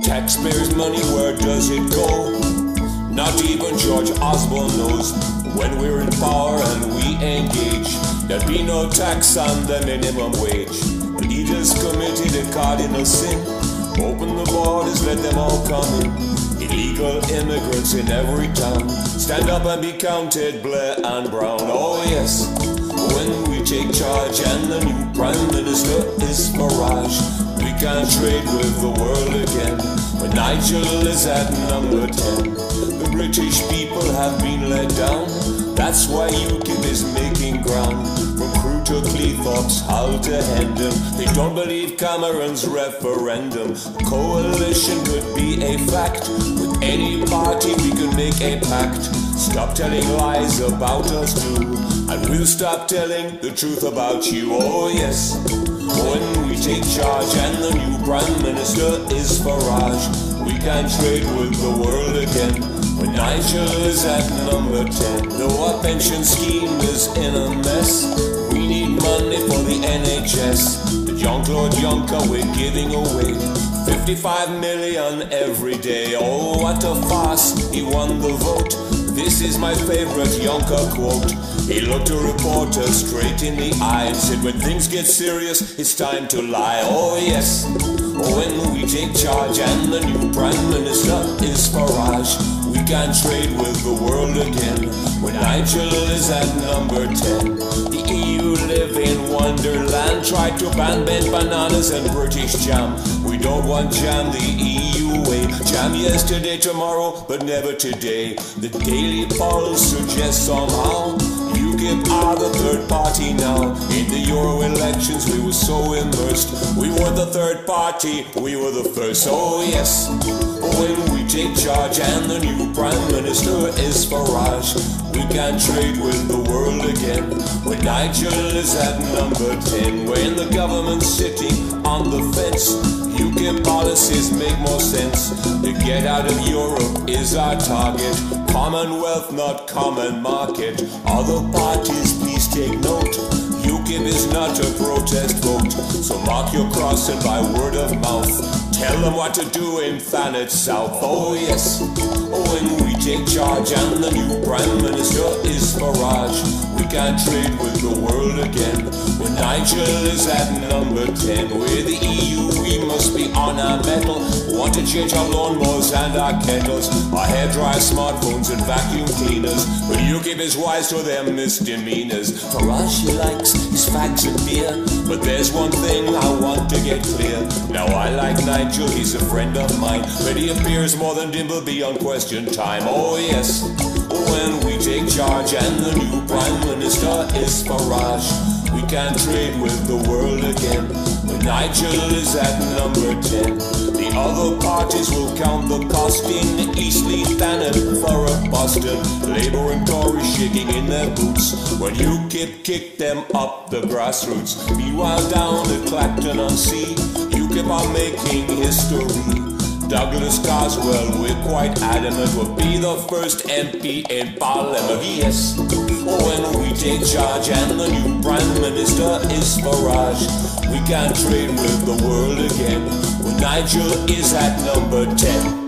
Taxpayers' money, where does it go? Not even George Osborne knows. When we're in power and we engage, there'll be no tax on the minimum wage. Leaders committed a cardinal sin. Open the borders, let them all come in. Illegal immigrants in every town. Stand up and be counted, Blair and Brown. Oh yes, when we take charge and the new Prime Minister is Farage, we can trade with the world again. When Nigel is at number 10, the British people have been let down. That's why UKIP is making ground. From Crewe to Cleethorpes, Hull to Hendon, they don't believe Cameron's referendum. Coalition could be a fact. With any party we can make a pact. Stop telling lies about us too, and we'll stop telling the truth about you. Oh yes, when we take charge and the new Prime Minister is Farage, we can trade with the world again. When Nigel is at number 10, though our pension scheme is in a mess, we need money for the NHS. The Jean-Claude Juncker we're giving away 55 million every day. Oh, what a farce, he won the vote. This is my favorite Juncker quote. He looked a reporter straight in the eye and said, when things get serious, it's time to lie. Oh yes, when we take charge and the new Prime Minister is Farage, we can trade with the world again. When Nigel is at number 10, the EU live in wonderland. Try to ban bent bananas and British jam. We don't want jam the EU way. Jam yesterday, tomorrow, but never today. The Daily Pulse suggests somehow UKIP are the third party now. In the Euro elections we were so immersed. We were the third party, we were the first. Oh yes, when we take charge and the new Prime Minister is Farage, we can trade with the world again. When Nigel is at number 10, when the government's sitting on the fence, UKIP policies make more sense. To get out of Europe is our target. Commonwealth, not common market. Other parties, please take note. UKIP is not a protest vote. So mark your cross and by word of mouth, tell them what to do in Thanet South. Oh yes, when we take charge and the new Prime Minister is Farage, we can trade with the world again. When Nigel is at number 10, with the EU we must be on our mettle. Want to change our lawnmowers and our kettles, our hairdryers, smartphones and vacuum cleaners, but UKIP is wise to their misdemeanors. Farage he likes his fags and beer, but there's one thing I want to get clear. Now I like Nigel, he's a friend of mine, but he appears more than Dimbleby on Question Time. Oh yes, when we take charge and the new Prime Minister is Farage, we can trade with the world again. When Nigel is at number 10, the other parties will count the cost in Eastleigh, Thanet, Thurrock, Boston. Labour and Tory shaking in their boots when UKIP kick them up the grassroots. Meanwhile down at Clacton-on-Sea, UKIP are making history. Douglas Carswell, we're quite adamant, will be the first MP in Parliament. Yes, when we take charge and the new Prime Minister is Farage, we can trade with the world again. When Nigel is at number 10.